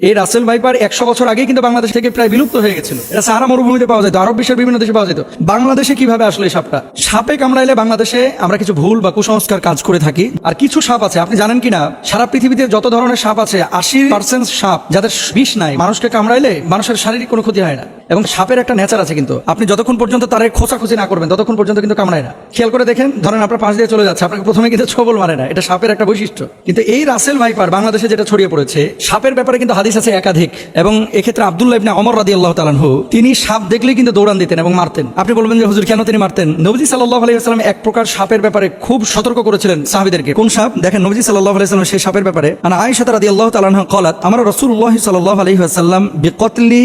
এই Russell viper 100 বছর আগেই কিন্তু বাংলাদেশ থেকে প্রায় বিলুপ্ত হয়ে গেছিল। এটা সাহারা মরুভূমিতে পাওয়া যেত, আরব বিশ্বের বিভিন্ন দেশে পাওয়া যেত। বাংলাদেশে কিভাবে আসলে এই সাপটা? সাপে কামড়াইলে বাংলাদেশে আমরা কিছু ভুল বা কুসংস্কার কাজ করে থাকি। আর কিছু সাপ আছে, আপনি জানেন কিনা, সারা পৃথিবীতে যত ধরনের সাপ আছে 80% সাপ যাদের বিষ নাই, মানুষকে কামড়াইলে মানুষের শারীরিক কোনো ক্ষতি হয় না। এবং সাপের একটা নেচার আছে, কিন্তু আপনি যতক্ষণ পর্যন্ত তার খোঁচাখুচি না করবেন ততক্ষণ পর্যন্ত কিন্তু কামড়ায় না। খেয়াল করে দেখেন, ধরেন আপনার পাশ দিয়ে চলে যাচ্ছে, আপনাকে প্রথমে কিন্তু ছোবল মারে না, এটা সাপের একটা বৈশিষ্ট্য। কিন্তু এই রাসেল ভাইপার বাংলাদেশে যেটা ছড়িয়ে পড়েছে, সাপের ব্যাপারে কিন্তু হাদিস আছে একাধিক। এবং এক্ষেত্রে আব্দুল্লাহ ইবনে ওমর রাদিয়াল্লাহু তাআলা আনহু, তিনি সাপ দেখলেই কিন্তু দৌড়ান দিতেন এবং মারতেন। আপনি বলবেন যে হুজুর কেন তিনি মারতেন? নবীজি সাল্লাল্লাহু আলাইহি ওয়াসাল্লাম এক প্রকার সাপের ব্যাপারে খুব সতর্ক করেছিলেন সাহাবীদেরকে। কোন সাপ? দেখেন, নবীজি সাল্লাল্লাহু আলাইহি ওয়াসাল্লাম সেই সাপের ব্যাপারে, আনা আয়েশা রাদিয়াল্লাহু তাআলা আনহা قالت আমার রাসূলুল্লাহ সাল্লাল্লাহু আলাইহি ওয়াসাল্লাম বিকতলি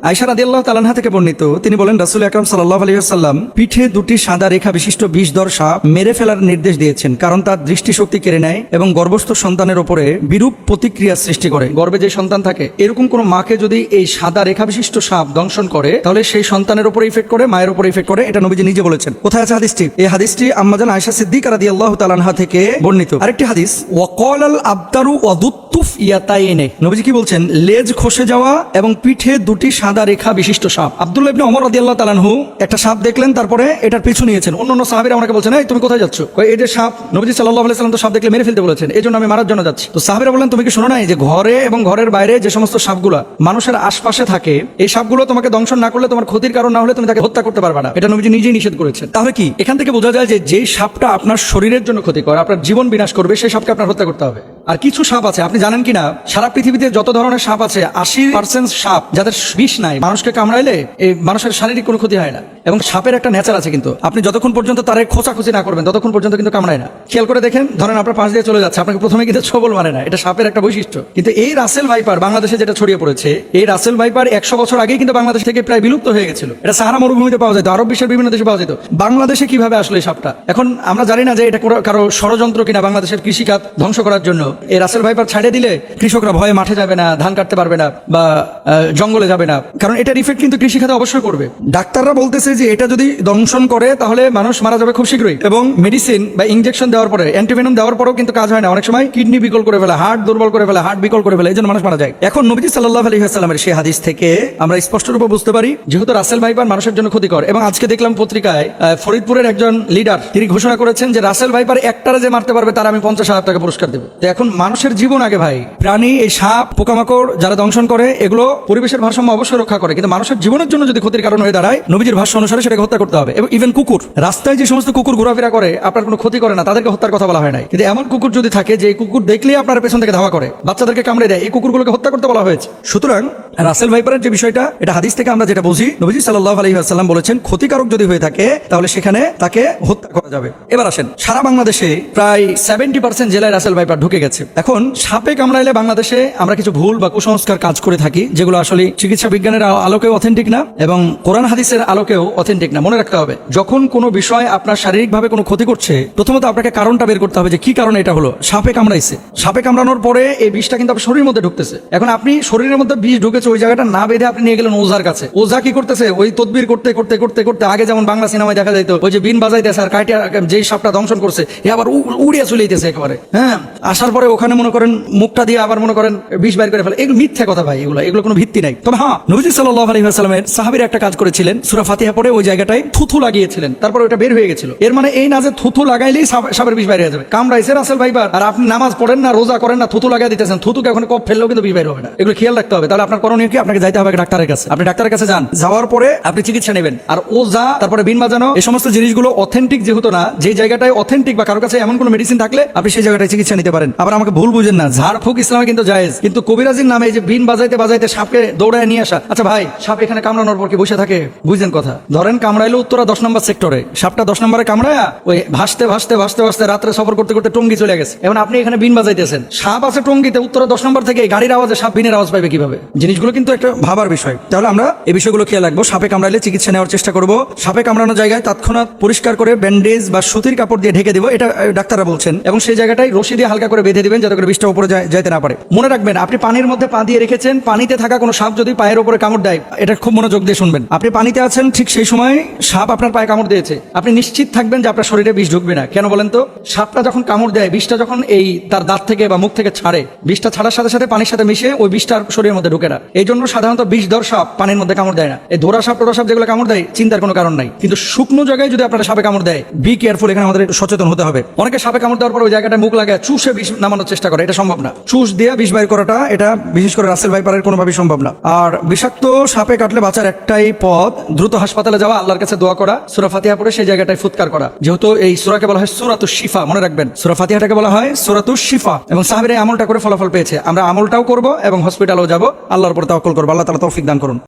আয়েশা রাদিয়াল্লাহু তাআলা আনহা থেকে বর্ণিত, তিনি বলেন রাসূল আকরাম সাল্লাল্লাহু আলাইহি ওয়াসাল্লাম পিঠে দুটি সাদা রেখা বিশিষ্ট বিষধর সাপ মেরে ফেলার নির্দেশ দিয়েছেন, কারণ তার দৃষ্টিশক্তি কেড়ে নেয় এবং গর্ভস্থ সন্তানের উপরে বিরূপ প্রতিক্রিয়া সৃষ্টি করে। গর্ভে যে সন্তান থাকে, এরকম কোন মাকে যদি এই সাদা রেখা বিশিষ্ট সাপ দংশন করে, তাহলে সেই সন্তানের উপরে ইফেক্ট করে, মায়ের উপরে ইফেক্ট করে। এটা নবীজি নিজে বলেছেন। কোথায় আছে হাদিসটি? এই হাদিসটি আম্মাজান আয়েশা সিদ্দিকা রাদিয়াল্লাহু তাআলা আনহা থেকে বর্ণিত। আরেকটি হাদিস, ওয়াকালাল আবতারু ওয়াদুত্তুফ ইয়াতাইনে, নবীজি কি বলছেন? লেজ খসে যাওয়া এবং পিঠে দুটি সাদা রেখা বিশিষ্ট সাপ। আব্দুল্লাহ ইবনে ওমর রাদিয়াল্লাহু তাআলা আনহু একটা সাপ দেখলেন, তারপরে এটার পিছু নিয়েছেন। অন্যান্য সাহাবীরা ওনাকে বলছেন, এই তুমি কোথায় যাচ্ছ? এই যে সাপ, নবীজি সাল্লাল্লাহু আলাইহি ওয়াসাল্লাম তো সাপ দেখলে মেরে ফেলতে বলেছেন, এজন্য আমি মারার জন্য যাচ্ছি। তো সাহাবীরা বললেন, তুমি কি শোনো নাই যে ঘরে এবং ঘরের বাইরে যে সমস্ত সাপগুলা মানুষের আশপাশে থাকে, এই সাপগুলো তোমাকে দংশন না করলে, তোমার ক্ষতির কারণ না হলে তুমি তাকে হত্যা করতে পারবে না। এটা নবীজি নিজেই নিষেধ করেছেন। তাহলে কি এখান থেকে বোঝা যায় যে যেই সাপটা আপনার শরীরের জন্য ক্ষতিকর, আপনার জীবন বিনাশ করবে, সেই সাপকে আপনার হত্যা করতে হবে। আর কিছু সাপ আছে, আপনি জানেন কিনা, সারা পৃথিবীতে যত ধরনের সাপ আছে 80% সাপ যাদের বিষ নাই, মানুষকে কামড়াইলে এই মানুষের শারীরিক কোনো ক্ষতি হয় না। এবং সাপের একটা নেচার আছে, কিন্তু আপনি যতক্ষণ পর্যন্ত তার খোঁচাখুচি না করবেন ততক্ষণ পর্যন্ত কিন্তু কামড়ায় না। খেয়াল করে দেখেন, ধরেন আপনার পাশ দিয়ে চলে যাচ্ছে, আপনাকে প্রথমে কিন্তু ছোবল মারে না, এটা সাপের একটা বৈশিষ্ট্য। কিন্তু এই রাসেল ভাইপার বাংলাদেশে যেটা ছড়িয়ে পড়েছে, এই রাসেল ভাইপার 100 বছর আগেই কিন্তু বাংলাদেশ থেকে প্রায় বিলুপ্ত হয়ে গেছিল। এটা সাহারা মরুভূমিতে পাওয়া যেত, আরব বিশ্বের বিভিন্ন দেশে পাওয়া যেত। বাংলাদেশে কিভাবে আসলে এই সাপটা? এখন আমরা জানি না যে এটা কারো ষড়যন্ত্র কিনা বাংলাদেশের কৃষিখাত ধ্বংস করার জন্য। এই রাসেল ভাইপার ছাড়িয়ে দিলে কৃষকরা ভয়ে মাঠে যাবে না, ধান কাটতে পারবে না বা জঙ্গলে যাবে না, কারণ এটার ইফেক্ট কিন্তু কৃষিখাতে অবশ্যই করবে। ডাক্তাররা বলতেছে যে এটা যদি দংশন করে তাহলে মানুষ মারা যাবে খুব শীঘ্রই। এবং মেডিসিন বা ইনজেকশন দেওয়ার পরে, অ্যান্টিভেনম দেওয়ার পরেও কিন্তু কাজ হয় না। অনেক সময় কিডনি বিকল করে ফেলে, হার্ট দুর্বল করে ফেলে, হার্ট বিকল করে ফেলে, এই জন্য মানুষ মারা যায়। এখন নবীজি সাল্লাল্লাহু আলাইহি ওয়াসাল্লামের সেই হাদিস থেকে আমরা স্পষ্ট রূপে বুঝতে পারি, যেহেতু রাসেল ভাইপার মানুষের জন্য ক্ষতিকর। এবং আজকে দেখলাম পত্রিকায় ফরিদপুরের একজন লিডার তিনি ঘোষণা করেছেন যে রাসেল ভাইপার একটারে যে মারতে পারবে তার আমি 50,000 টাকা পুরস্কার দেবো। তো এখন মানুষের জীবন আগে ভাই। প্রাণী, এই সাপ, পোকামাকড় যারা দংশন করে, এগুলো পরিবেশের ভারসাম্য অবশ্যই রক্ষা করে, কিন্তু মানুষের জীবনের জন্য যদি ক্ষতির কারণ হয়ে দাঁড়ায়, নবীজির ভাষ্য অনুসারে সেটাকে হত্যা করতে হবে। এবং ইভেন কুকুর, রাস্তায় যে সমস্ত কুকুর ঘোরাফেরা করে আপনার কোনো ক্ষতি করে না, তাদেরকে হত্যার কথা বলা হয় নাই। কিন্তু এমন কুকুর যদি থাকে যে কুকুর দেখলেই আপনার পেছন থেকে ধাওয়া করে, বাচ্চাদেরকে কামড়ে দেয়, এই কুকুরগুলোকে হত্যা করতে বলা হয়েছে। সুতরাং রাসেল ভাইপারের যে বিষয়টা, এটা হাদিস থেকে আমরা যেটা বুঝি, নবীজি সাল্লাল্লাহু আলাইহি ওয়াসাল্লাম বলেছেন ক্ষতিকারক যদি হয়ে থাকে তাহলে সেখানে তাকে হত্যা করা যাবে। এবার আসেন, সারা বাংলাদেশে প্রায় 70% জেলায় রাসেল ভাইপার ঢুকে গেছে। এখন সাপে কামড়াইলে বাংলাদেশে আমরা কিছু ভুল বা কুসংস্কার কাজ করে থাকি, যেগুলো আসলে চিকিৎসা বিজ্ঞানের আলোকেও অথেন্টিক না এবং কোরআন হাদিসের আলোকেও অথেন্টিক না। মনে রাখতে হবে, যখন কোনো বিষয় আপনার শারীরিকভাবে কোনো ক্ষতি করছে, প্রথমত আপনাকে কারণটা বের করতে হবে যে কি কারণে এটা হলো। সাপে কামড়াইছে, সাপে কামড়ানোর পরে এই বিষটা কিন্তু আপনার শরীরের মধ্যে ঢুকতেছে। এখন আপনি শরীরের মধ্যে বিষ ঢুকেছে, ওই জায়গাটা না বেঁধে আপনি নিয়ে গেলেন ওঝার কাছে। ওঝা কি করতেছে? ওই তদবির করতে করতে করতে করতে, আগে যেমন বাংলা সিনেমায় দেখা যাইতো, ওই যে বিন বাজাইতেছে আর কাইটা যেই সাপটা দংশন করছে এ আবার উড়িয়া চলে যেতেছে একেবারে। হ্যাঁ, আসার পরে ওখানে মনে করেন মুখটা দিয়ে আবার মনে করেন বিষ বাইর করে ফেলে। এগুলো মিথ্যা কথা ভাই, এগুলো কোনো ভিত্তি নাই। তবে হ্যাঁ, নবীজি সাল্লাল্লাহু আলাইহি ওয়াসাল্লামের সাহাবীরা একটা কাজ করেছিলেন, সূরা ফাতিহা পড়ে ওই জায়গাটায় থুথু লাগিয়েছিলেন, তারপর ওটা বের হয়ে গেছিল। এর মানে এই না যে থুথু লাগাইলেই সাপের বিষ বাইরে হয়ে যাবে। কামড়াইছে রাসেল ভাইপার আর আপনি নামাজ পড়েন না, রোজা করেন না, থুথু লাগাই দিতেছেন, থুতুকে এখন কপ ফেললেও কিন্তু বিষ বাইর হবে না। এগুলো খেয়াল রাখতে হবে। তাহলে আপনার করণীয় কি? আপনাকে যাইতে হবে ডাক্তারের কাছে। আপনি ডাক্তারের কাছে যান, যাওয়ার পরে আপনি চিকিৎসা নেবেন। আর ওজা, তারপরে বিন বাজানো, এই সমস্ত জিনিসগুলো অথেন্টিক যেহেতু না, যে জায়গাটায় অথেন্টিক বা কারোর কাছে এমন কোনো মেডিসিন থাকলে আপনি সেই জায়গাটায় চিকিৎসা নিতে পারেন। আবার আমাকে ভুল বুঝেন না, ঝাড়ফুঁক ইসলামে কিন্তু জায়েজ, কিন্তু কবিরাজির নামে এই যে বিন বাজাইতে বাজাইতে সাপকে দৌড়ায় নিয়ে আসা। আচ্ছা ভাই, সাপ এখানে কামড়ানোর পর কি বসে থাকে? বুঝলেন কথা? ধরেন কামড়াইলো উত্তরা 10 নম্বর সেক্টরে, সাপটা 10 নম্বরে কামড়ায়া ওই ভাসতে ভাসতে ভাসতে ভাসতে রাত্রে সফর করতে করতে টঙ্গি চলে গেছে। এখন আপনি এখানে বিন বাজাইতেছেন, সাপ আছে টঙ্গিতে, উত্তরা 10 নম্বর থেকে গাড়ির আওয়াজে সাপ বিনের আওয়াজ পাইবে কিভাবে? জিনিস জিনিসগুলো কিন্তু একটা ভাবার বিষয়। তাহলে আমরা এই বিষয়গুলো খেয়াল রাখবো। সাপে কামড়াইলে চিকিৎসা নেওয়ার চেষ্টা করব। সাপে কামড়ানো জায়গায় তৎক্ষণাৎ পরিষ্কার করে ব্যান্ডেজ বা সুতির কাপড় দিয়ে ঢেকে দিব, এটা ডাক্তাররা বলছেন, এবং সেই জায়গাটায় রশি দিয়ে হালকা করে বেঁধে দিবেন যাতে করে বিষটা উপরে যাইতে না পারে। মনে রাখবেন, আপনি পানির মধ্যে পা দিয়ে রেখেছেন, পানিতে থাকা কোনো সাপ যদি পায়ের উপরে কামড় দেয়, এটা খুব মনোযোগ দিয়ে শুনবেন। আপনি পানিতে আছেন, ঠিক সেই সময় সাপ আপনার পায়ে কামড় দিয়েছে, আপনি নিশ্চিত থাকবেন যে আপনার শরীরে বিষ ঢুকবে না। কেন বলেন তো? সাপটা যখন কামড় দেয়, বিষটা যখন এই তার দাঁত থেকে বা মুখ থেকে ছাড়ে, বিষটা ছাড়ার সাথে সাথে পানির সাথে মিশে ওই বিষটার শরীরের মধ্যে ঢুকে না। এই জন্য সাধারণত বিষধর সাপ পানির মধ্যে কামড় দেয় না। এই ধরা সাপ টোরা সাপ যেগুলো কামড় দেয়, চিন্তার কোনো কারণ নাই। কিন্তু শুকনো জায়গায় যদি আপনারা সাপে কামড় দেয়, বি কেয়ারফুল। এখানে আমাদের একটু সচেতন হতে হবে। অনেকে সাপে কামড় দেওয়ার পর ওই জায়গাটা মুখ লাগায় চুষে বিষ নামানোর চেষ্টা করে, এটা সম্ভব না। চুষ দিয়ে বিষ বাইর করাটা, এটা বিশেষ করে রাসেল ভাইপারের কোনোভাবেই সম্ভব না। আর বিষাক্ত সাপে কাটলে বাঁচার একটাই পথ, দ্রুত হাসপাতালে যাওয়া, আল্লাহর কাছে দোয়া করা, সূরা ফাতিহা পড়ে সেই জায়গাটায় ফুৎকার করা। যেহেতু এই সূরাকে বলা হয় সূরাতুশ শিফা, মনে রাখবেন সূরা ফাতিহাটাকে বলা হয় সূরাতুশ শিফা, এবং সাহাবীরা এই আমলটা করে ফলাফল পেয়েছে। আমরা আমলটাও করব এবং হসপিটালেও যাব, আল্লাহর উপর তাওয়াক্কুল করব। আল্লাহ তাআলা তৌফিক দান করুন।